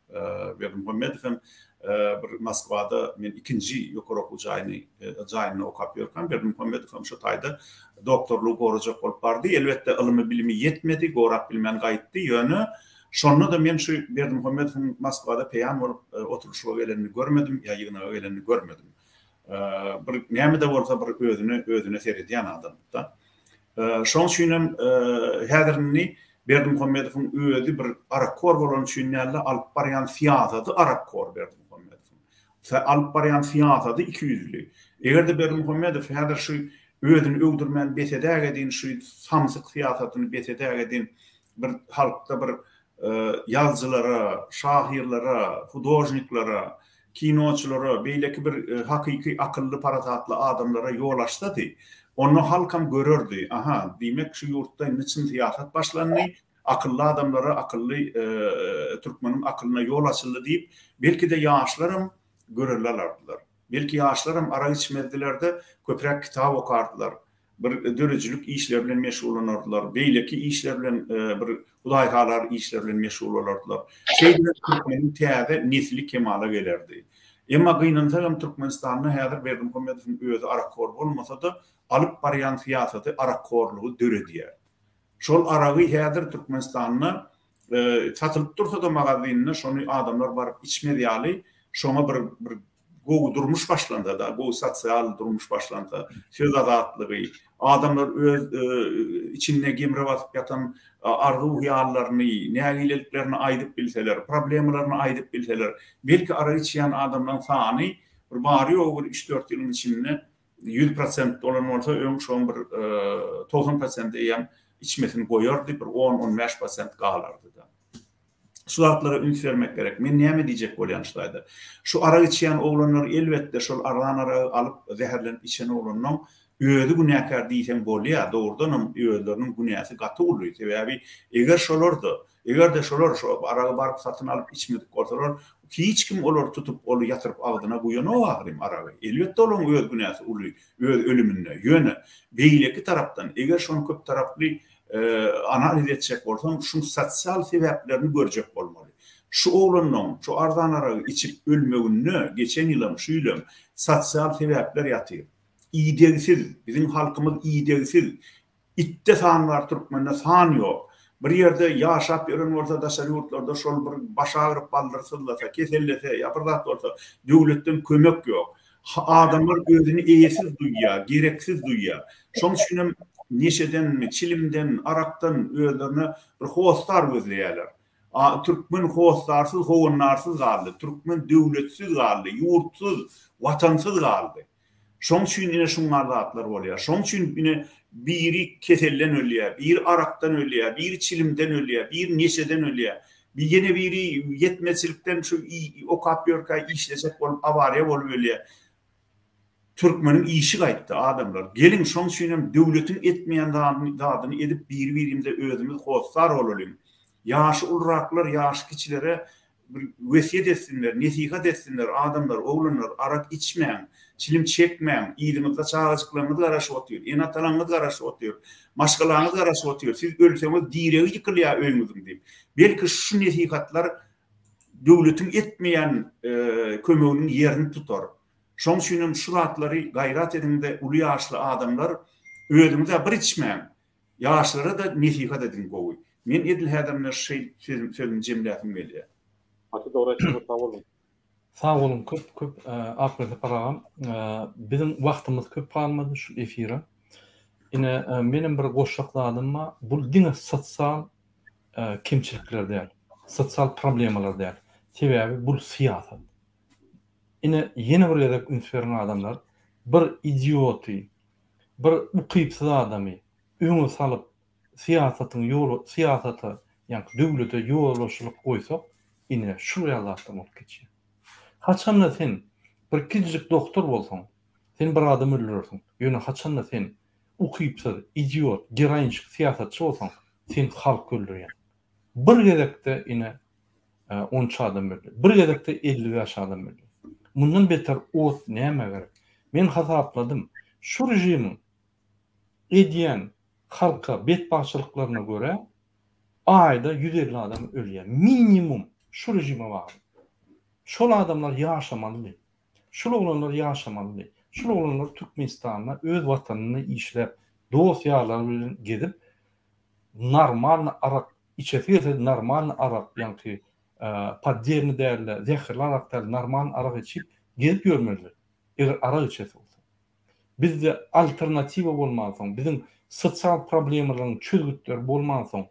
Berdimuhammedow bir Moskwada men ikinji ýokary okuw jaýyny okap ýörken Berdimuhammedow şu taýda doktorluk gorajak bolup bardy. Elbette ilymy bilimi ýetmedi, gorap bilmän gaýtdy. Ýöne şonu da men şu Berdimuhammedowyň Moskwada peýan bolup oturuşga gelenini görmedim, ýa ýygyna gelenini görmedim. Bir näme de bolsa bir özüne seredýän adam da. Şoň üçin häzirni Berdimuhammedowyň özü bir arakor bolan üçin näle alyp barýan siýasaty arakor Berdimuhammedow. Alyp barýan siýasaty 200'li. Egerde Berdimuhammedow häzir şu özüni öldürmän betedäg edin, şu samsyk siýasatyny betedäg edin bir halkda bir yazjylara, şahirlara, hudojniklara, kinoçulara, beýleki bir hakyky akylly paratatly adamlara ýol açdy. Onu halkam görürdi. Aha, demek şu ýurtda niçin siýasat başlandy? Akıllı adamlara, akıllı Türkmenin akylyna ýol açyldy diýip, belki de ýaşlarym görürlerdiler. Belki ýaşlarym ara içmediler köprek kitap okardylar. Bir dörejülük işler bilen meşgul olardylar. Beýleki işler bilen bir hudaýhalar işler bilen meşgul olardylar. Şeýle Türkmenin täze nesli kemala gelerdi. Emma gynansaram Türkmenistanyny häzir Berdimuhammedowyň özü arakor bolmasa da alyp barýan siýasaty arakorlugy döredýär. Şol aragy häzir Türkmenistanyna satylyp dursa da magazynyna şonu adamlar baryp içmedi ýaly, şoňa bir gowy durmuş başlanda da, gowy sosial durmuş başlanda, söz azatlygy, adamlar öz içinde gemire basyp ýatan arzuw hyýallaryny, nägileliklerini aýdyp bilseler, problemlaryny aýdyp bilseler, belki ara içýän adamlaryň sany bir bary ýok, 3-4 ýylyň içinde 100% dolan bolsa öň şoň bir 90% ýa içmesini goýardy, bir 10-15% galardy da. Şu zatlara üns vermek gerek. Men näme diýjek bolýançylardy? Şu ara içýän oglanlar elbetde şol aradan ara alyp zäherlenip içen oglanyň özü günäkär diýsen bolýar, dogrudan özleriniň günäsi gaty bolýar. Sebäbi eger de şolar şu araga baryp satyn alyp içmedik bolsalar, hiç kim olar tutup olu yatırıp agdyna goýan agyrym araga. Elbetde olaň öz günäsi bolýar, öz ölümine ýöne. Beýleki tarapdan eger şonu köp taraply analiz etjek bolsam, şu sosial sebäplerini görjek bolmaly. Şu oglanyň şu ardan ara içip ölmegini geçen ýylym şu ýylym sosial sebäpler ýatyr. İdegsiz, bizim halkymyz idegsiz. İtte sanlar Türkmende san ýok. Bir ýerde ýaşap ýören bolsa da şeýurtlarda şol bir baş agyryp baldyrsyzlasa, kesellese, ýapyrdat bolsa, döwletden kömek ýok. Adamlar özüni eýesiz duýýar, gereksiz duýýar. Şoň üçin neşeden, çilimden, araktan özlerine bir hostar gözleýärler. Türkmen hostarsız, howunlarsız galdy. Türkmen döwletsiz galdy, ýurtsuz, watansız galdy. Şoň üçin ine şunlar zatlar bolýar. Şoň üçin ine biri kesellen ölýär, bir araktan ölýär, bir çilimden ölýär, bir neşeden ölýär. Bir ýene biri ýetmezçilikden şu okap ýörkä işlesek bolup awariýa bolup ölýär. Türkmenin işi gaýtdy adamlar. Gelin şoň üçin döwletin etmeýän dadyny edip bir-birimizde özümiz hostar bolalım. Ýaşy ulraklar, ýaşy kiçilere bir wesiýet etsinler, nesihat etsinler, adamlar, oglanlar arak içmeýän, çilim çekmeýän, ýylyňyzda çağaçyklaryňyz garaşyp otyr, enatalaryňyz garaşyp otyr, maşgalaryňyz garaşyp otyr. Siz ölseňiz diregi ýykylýar öňüňizden diýip. Belki şu nesihatlar döwletin etmeýän kömeginiň ýerini tutar. Şoň üçin şu zatlary gaýrat edinde uly ýaşly adamlar özüňize bir içmeýän, ýaşlara da nesihat edin gowy. Men edil hädärne sözüm jemläpim gelýär.
Hatta doğru açık sağ olun.
Sağ olun, köp aklınızda paragam. Bizim wagtymyz köp kalmady şu efira. Ine menim bir goşakladymma bu diňe sosial kimçilikler däl, sosial problemalar däl. Sebäbi bu siýasat. Ine ýene bir ýerde ünsveren adamlar bir idioty, bir ukypsyz adamy öňe salyp siýasatyň ýolu, siýasaty, ýani döwlete ýollaşylyp goýsak, ine şu ýalatdan olup geçýär. Haçanda sen bir kiçik doktor bolsaň, sen bir adam öldürürsiň. Ýöne haçanda sen ukypsyz, idiot, gerançyk siýasatçy bolsaň, sen halk öldürýän. Bir gezekde ine 10 adam öldü. Bir gezekde 50 ýaş adam öldü. Mundan beter ot näme gerek? Men hasapladym. Şu rejimiň edýän halka betbaşçylyklaryna göre ayda 150 adam ölýär. Minimum şu rejime bar. Şol adamlar ýaşamaly. Şol oglanlar ýaşamaly. Şol oglanlar Türkmenistanda öz watanyny işläp, dosýalar bilen gezip normal arak içesi, normal arak ýani padderni därler, zähirli araklar normal arak içip gezip ýörmeliler. Eger arak içesi bolsa. Bizde alternatiwa bolmasaň, bizim sosial problemlaryň çözgütleri bolmasaň,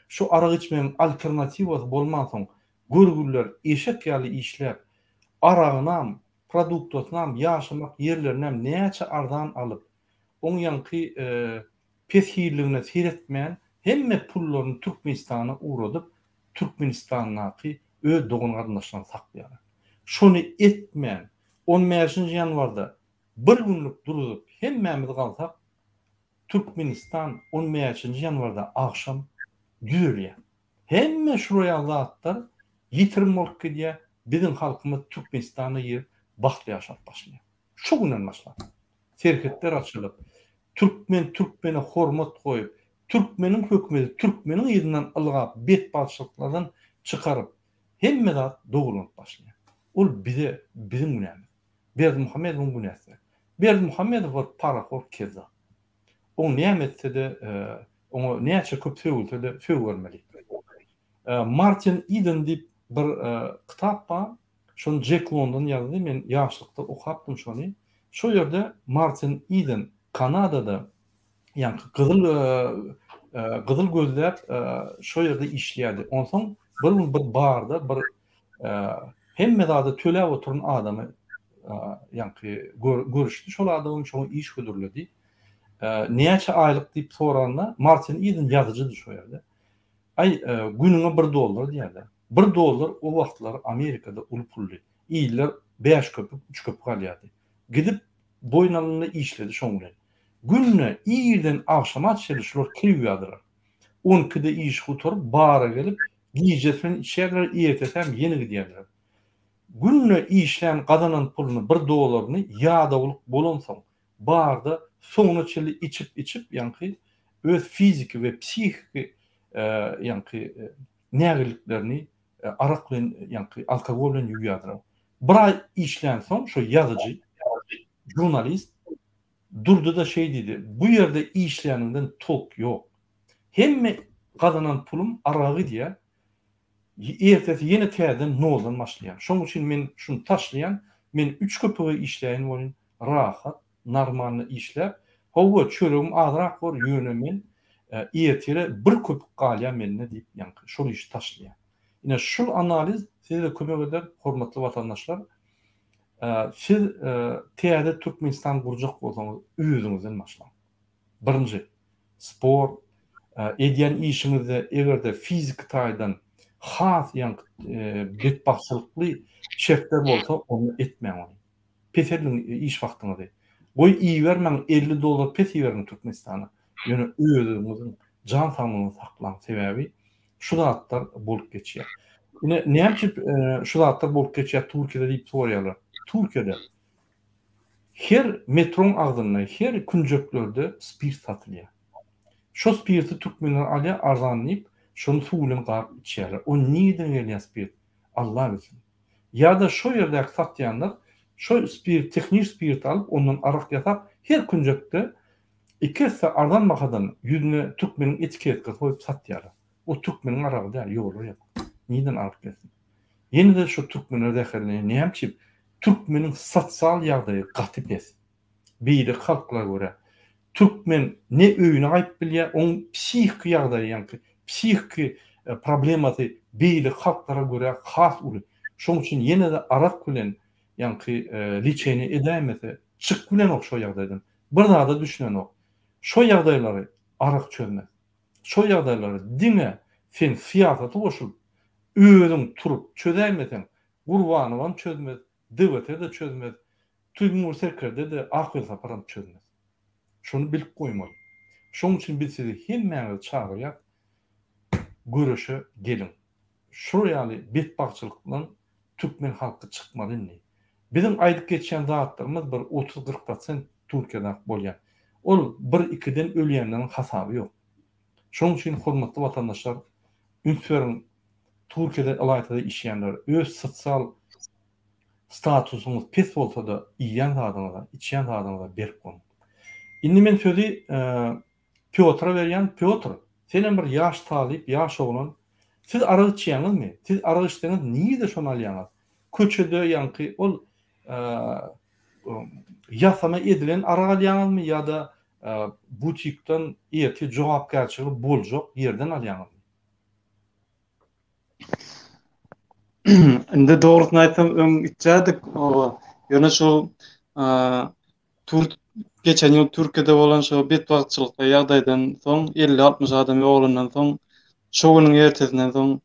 şu arak içmeň alternatiwasy bolmasaň, görgüller eşek ýaly işläp, aragynam, produktosynam, ýaşamak ýerlerinäm näçe ardan alyp, oň ýanky peshiýligine seretmeýän hemme pullaryny Türkmenistana uradyp, Türkmenistanyňky öz dogan garyndaşlaryny saklaýar. Şonu etmeýän 15-nji ýanwarda bir günlük durup hemmemiz galsak, Türkmenistan 15-nji ýanwarda akşam düzülýär. Hemme şuraya zatlar yitirim bolup gidýär. Bizim halkymyz Türkmenistana ýer baxtly ýaşap başlaýar. Şu günden başlap serhetler açylyp, Türkmeni hormat goýup, Türkmeniň hökümeti Türkmeniň ýerinden ylgap betbaşçylyklardan çykaryp, hemme zat dogulanyp başlaýar. Ol bizim günämiz. Berdimuhammedowyň günäsi. Berdimuhammedow para hor keza. O näme etse de Oňa näçe köp söwülse söwürmeli. Martin Eden diýip bir kitap bar. Şonu Jack London ýazdy. Men ýaşlykda okapdym şonu. Şo ýerde Martin Eden Kanadada ýani gyzyl gözler şo ýerde işleýärdi. Onsoň bir barda bir hemme zada töläp oturan adamy ýani görüşdi. Şol adamyň şoň iş götürledi. Näçe aýlyk diýip soranda Martin Eden ýazyjydy şo ýerde. Günüňe $1 diýerler. $1 o wagtlar Amerikada uly pully. Ýyller 5 köpük, 3 köpük alýardy. Gidip boýnalyny işledi şoňra. Gününe ýerden akşama çelişler kirýärdiler. 12-de iş guturup bara gelip giýjesen içerler, ýetesem ýeni gidýärler. Gününe işlän gazanan puluny $1'ny ýa-da bolansoň barda soňuna çeli içip ýani öz fiziki we psihiki ýani nägeliklerini arak bilen ýani alkogol bilen ýuýardylar. Bir ay işlän soň şo ýazyjy, jurnalist durdu da şey dedi. Bu yerde işleyeninden tok yok. Hemme kazanan pulum arağı diye ertesi yeni terden noldan başlayan. Şoň üçin men şunu taşlayan, men 3 köpüğü işleyen bolyn, rahat, normal işler. Hawa çörüm azrak bor ýönemen ertire bir köpük galýan menne diýip ýani şol işi taşlayan. Ine şol analiz size kömek eder, hormatly vatandaşlar. Siz teýerde Türkmenistan gurjak bolsaňyz özüňizden başlaň. Birinji spor edýän işiňizde egerde fizik taýdan has ýani betbaçylykly şertler bolsa onu etmeň. Peselin iş wagtyňyzda. Goý iýermeň $50 pes iýerin Türkmenistana. Ýöne özüňiziň jan sağlygyny saklaň sebäbi şu zatlar bolup geçýär. Näçe şu zatlar bolup geçýär Türkiýede diýip soraýarlar. Türkiýede her metron agdyna, her künjeklerde spirt satylýar. Şo spirti türkmenler alýar arzanlayıp, şonu suw bilen garyp içýärler. O niden gelýän spirt? Allah bilsin. Ýa-da şo ýerde satýanlar, şo spirt, tehnik spirt alyp, ondan arak ýasap, her künjekde ikisi arzan bakadan ýüzüne türkmeniň etiketini koyup satýarlar. O türkmeniň aragy däl, ýoly ýok. Niden arak gelsin? Ýene de şo türkmenler däherli näçe Türkmenin sotsial ýagdaýy gaty pes. Beýle halklara görä Türkmen ne öýüne gaýp bilýär, oň psihik ýagdaýy ýani psihik problemasy beýle halklara görä has uly. Şoň üçin ýene de arak bilen ýani liçeni edämese çyk bilen okşo ýagdaýdan. Bir zada düşünen ok. Şo ýagdaýlary arak çözmez. Şo ýagdaýlary diňe sen siýasaty goşup özüň turup çözämesen gurbanyň çözmez. Dıvete de çözmez. Tüymur serkerde de akıl saparan çözmez. Şunu bilip koymalı. Şunun için biz sizi hemmeňizi çağırýar. Görüşe gelin. Şu ýaly betbaçylyk bilen türkmen halky çykmaly. Bizim aýdyp geçen zatlarymız bir 30-40% Türkiýede bolýar. Ol 1-2den ölýänden hasaby ýok. Şunun için hormatly vatandaşlar, ünsüriň Türkiýede alaýatada işleýänler öz sosial statusyňyz pes bolsa da iýen zadanyňa, içýän zadanyňa berip goýun. Indi men sözi Piotra berýän. Piotr, senen bir ýaş talyp, ýaş oglan, siz aragy içýäňizmi? Siz aragy içdiňiz niýde şonu alýaňyz? Köçede ýani ol ýasama edilen aragy alýaňyzmy ýa-da butikden ýeti jogapkärçiligi boljak ýerden alýaňyzmy?
Inde doğrusunu aýtsam öň içjädik. Ýöne şol geçen ýyl Türkiýede bolan şo betbaçylykda ýagdaýdan soň 50-60 adam oglandan soň şo güniň ertesinden soň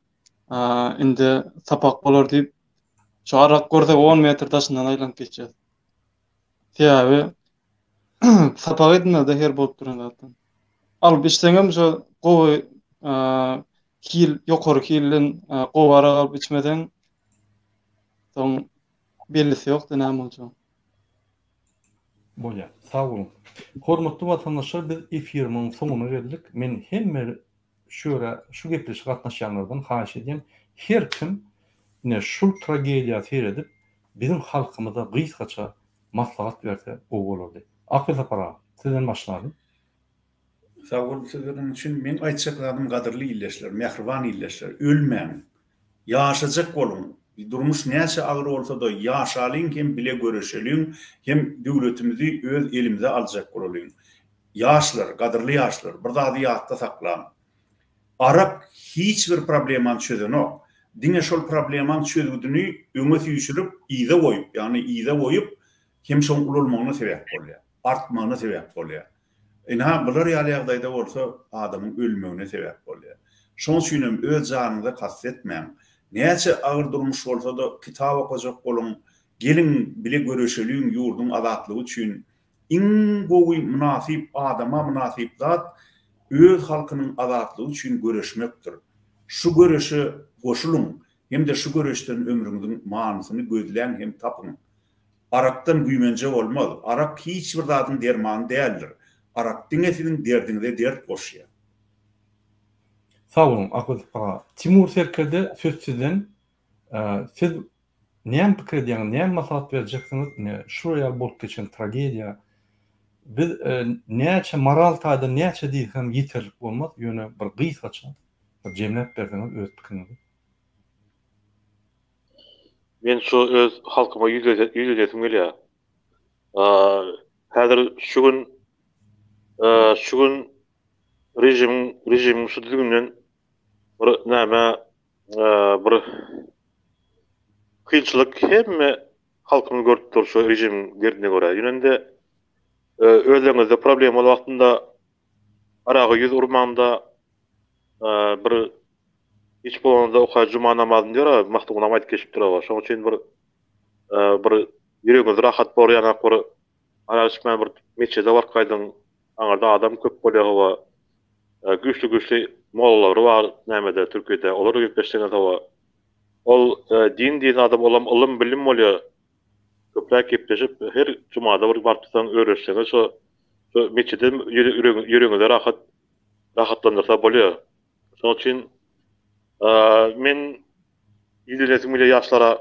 inde sapak bolar diýip şo arak görse 10 metr taşyndan aýlanyp geçýär. Sebäbi sapak edilmede her bolup duran zatdan. Alyp içseňem şo gowy kil ýokary kilden gowy arak alyp içmeden soň bellisi ýok da näme boljak.
Bolýar. Sag bolun. Hormatly vatandaşlar, biz efirimiň soňuna geldik. Men hemme şu gepleşik gatnaşanlardan haýyş edýän, her kim ne şul tragediýa seredip bizim halkymyza gysgaça maslahat berse o bolardy. Akyl sapara, sizden başlarym.
Sağ ol sözlerin için men aýtjak gadyrly illeşler, mehriban illeşler, ölmäň. Yaşajak bolun. Durmuş näçe agyr bolsa da yaşalyň hem bile göreşeliň hem döwletimizi öz elimize aljak bolýan. Yaşlar, gadyrly yaşlar, bir zady ýatda saklan. Arap hiç bir probleman çözenok. Diňe şol probleman çözüdüni öňe süýşürip ýyza goýup, ýani ýyza goýup hem şoň ululmagyna sebäp bolýar, artmagyna sebäp bolýar. Ina bular ýaly ýagdaýda bolsa adamyň ölmegine sebäp bolýar. Şoň üçin hem öz janyňyza kastetmäň. Näçe agyr durmuş bolsa da kitap okajak bolun, gelin bile göreşeliň ýurdun azatlygy üçin iň gowy münasip adama münasip zat öz halkynyň azatlygy üçin göreşmekdir. Şu göreşe goşulun, hem de şu göreşden ömrüňiziň manysyny gözlän hem tapyň. Arakdan güýmenje bolmaz. Arak hiç bir zadyň dermany däldir. Arak diňesiniň derdiňde dert goşýar.
Sağ olun, Ahmet Pağa. Timur Serkel'de söz sizden. Siz näme pikir edýäňiz, näme maslahat berjeksiniz? Şuraya bolup geçen tragediýa. Biz näçe moral taýda näçe diýsem ýeterlik bolmaz. Ýöne bir gysgaça bir jemläp berseňiz öz pikiriňizi.
Men şu öz halkyma ýüzledim gelýär. Häzir şu gün rejim şu düzgünden bir näme bir kynçylyk hemme halkymy görüp dur şu rejim derdine görä. Ýönende özüňizde problem bol wagtynda aragy ýüz urmanda bir hiç bolanda oka juma namazyny diýär, maktugyna aýdyp geçip durar. Şoň üçin bir ýüregiňiz rahat bolýan bir araşman bir meçede barkaýdyň, aňarda adam köp bolýar, güçlü mollalar var nämede Türkiýede. Olar gepleşdiňiz ol din adam olam ilm bilim bolýar. Köpläk gepleşip her jumada bir barpysan öýreşseňiz şu meçede ýüregiňizi rahatlandyrsa bolýar. Şoň üçin men ýüzlesim ile ýaşlara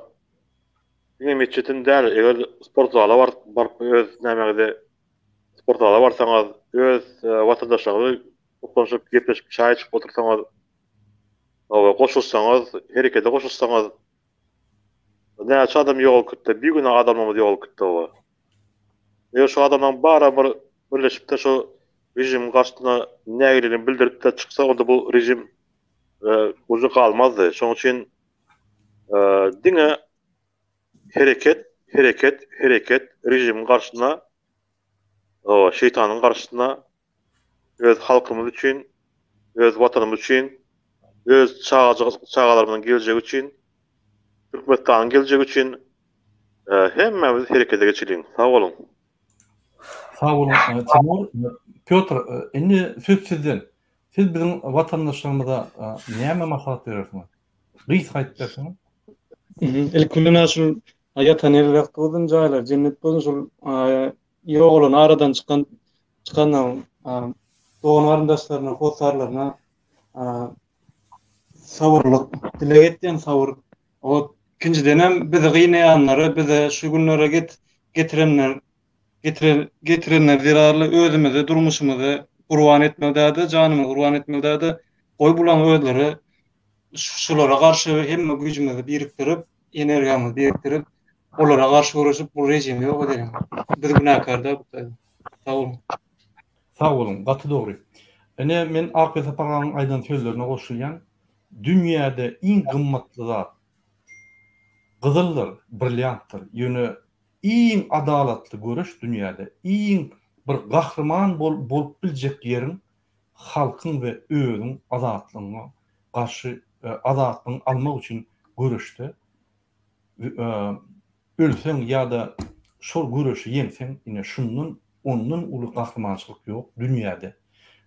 diňe meçedin däl, eger sport zala barp öz nämeňizde sport zala barsaňyz, öz watandaşlaryňyzy toplanşyp gepleşip çaý içip otursaňyz, goşulsaňyz, herekete goşulsaňyz, näçe adam ýol gitdi, bir gün adamlar ýol gitdi. Şu adamdan bara bir birleşip de şu rejim garşyna nägilerini bildirip de çyksa, onda bu rejim uzu kalmazdı. Şoň üçin diňe hereket rejim garşyna, şeytanyň garşyna öz halkymyz üçin, öz watanymyz üçin, öz çağalarynyň geljegi üçin, Türkmenistan'ın geljegi üçin hemmemiz herekete geçelim. Sağ olun.
Sağ olun. Timur, Piotr, indi söz sizden. Siz bizim vatandaşlarımıza näme maslahat berersiňiz? Gys aýdyp berseňiz.
Ilkünden şol ýatan elbek bolýan jaýlar, cennet bolýan şol ýoğulan aradan çykandan doğan vatandaşlaryna, hosarlaryna saburlyk dilek etdiň sabur. O ikinciden hem bizi gynäýanlary, bizi şu günlere getirenler zirarly özümizi, durmuşymuzy gurban etmegdädi, janymy gurban etmegdädi. Goý bulan özleri şulara garşy hemme güýjümizi biriktirip, energiýamyzy biriktirip, olara garşy guruşyp bu rejimi ýok edelim. Biz günäkärda sağ olun.
Sağ olun, gaty dogry. Ene men Ahmet Pağanyň aýdan sözlerine goşulýan dünýäde iň gymmatly zat gyzyldyr, brilliantdyr. Ýöne iň adalatly göreş dünýäde, iň bir gahrman bolup biljek ýeriň halkyň we özüň azatlygyna garşy azatlygyny almak üçin göreşde. Ölseň ýa-da şol göreşi ýeňseň, ine onun uly gahrmançylyk ýok dünýäde.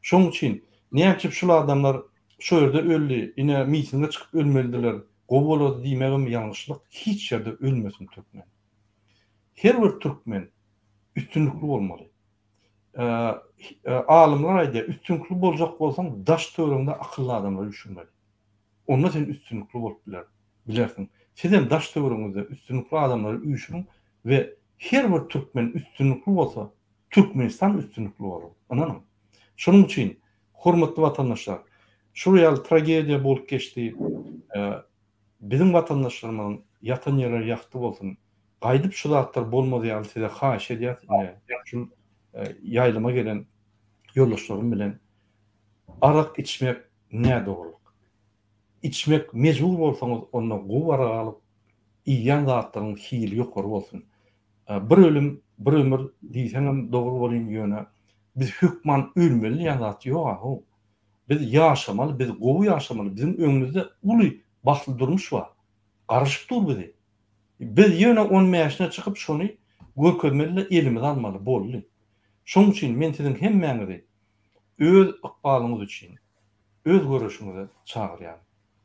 Şoň üçin näçe şol adamlar şu ýerde öldi, ine mitinge çykyp ölmelidiler. Gobolady diýmegim ýalňyşlyk, hiç ýerde ölmesin türkmen. Her bir türkmen üstünlükli bolmaly. Alımlar aýdy, üstünlükli boljak bolsaň daş töwerinde akylly adamlar düşünmeli. Onda sen üstünlükli bolup bilersiň. Sizem daş töweringizde üstünlükli adamlar üýüşüň we her bir türkmen üstünlükli bolsa, Türkmenistan üstünlükli bolar. Anladın? Şonuň üçin Hormatly vatandaşlar, şu real tragediya bolup geçti. Bizim vatandaşlarymyň yatan ýerleri ýakty bolsun. Gaýdyp şu zatlar bolmady ýaly size haýyş edýär. Şu ýaýlyma gelen ýoldaşlarym bilen arak içmek ne doğruluk? İçmek mecbur bolsaňyz onda gowara alyp iýýan zatlaryň hili ýokary bolsun. Bir ölüm, bir ömür diýseňem dogry bolýan ýöne biz hükman ölmeli ýa-da ýok. Biz ýaşamaly, biz gowy ýaşamaly. Bizim öňümizde uly bahsly durmuş bar. Garaşyp dur bizi. Biz ýöne 10 ýaşyna çykyp şonu görkezmeli, elimize almaly boldy. Şoň üçin men siziň hemmeňizi öz ykbalyňyz üçin, öz görüşüňize çagyrýan.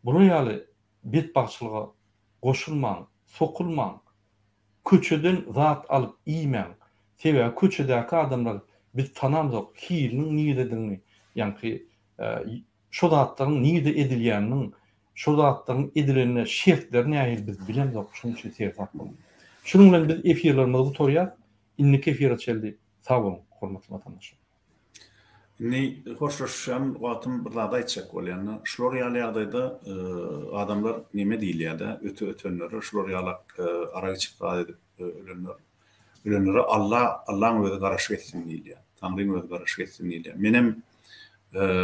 Buna ýaly betbagçylyga goşulmaň, sokulmaň, köçeden zat alyp iýmeň. Sebäbi köçedäki adamlar biz tanamzok, hiliniň niýedediňi, ýani şu zatlaryň niýede edilýänini, şu zatlaryň edilenine şertlerini nähili biz bilemzok, şoň üçin serhat bolýar. Şunun bilen biz efirlerimizi torýar, inniki efire çeldi. Sag bolun, hormatly vatandaşlar.
Ni hoşlaşan wagtym bir zada aýtjak bolýan. Şular ýaly ýagdaýda adamlar neme diýilýär-de, ötenleri şular ýaly ara geçip edip ölenleri Allahyň özi garaşyk etsin diýilýär. Tanryň özi garaşyk etsin diýilýär. Menem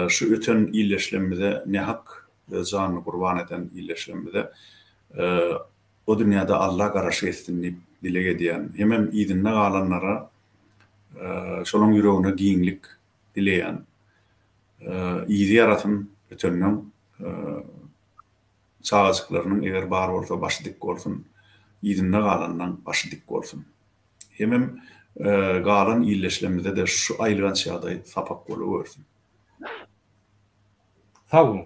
şu öten illeşlemede ne hak janyny gurban eden illeşlemede o dünýäde Allah garaşyk etsin diýip dile gedýän. Hemem ýedinde galanlara şolaň ýüregine giňlik dileýän. Ýygy yaratym öteniň çağajyklarynyň eger bar bolsa başy dik bolsun, ýedinde galandan başy dik bolsun. Hemem galan illeşlemede de şu aýlygan şeýle sapak bolup görsin.
Sag bolun.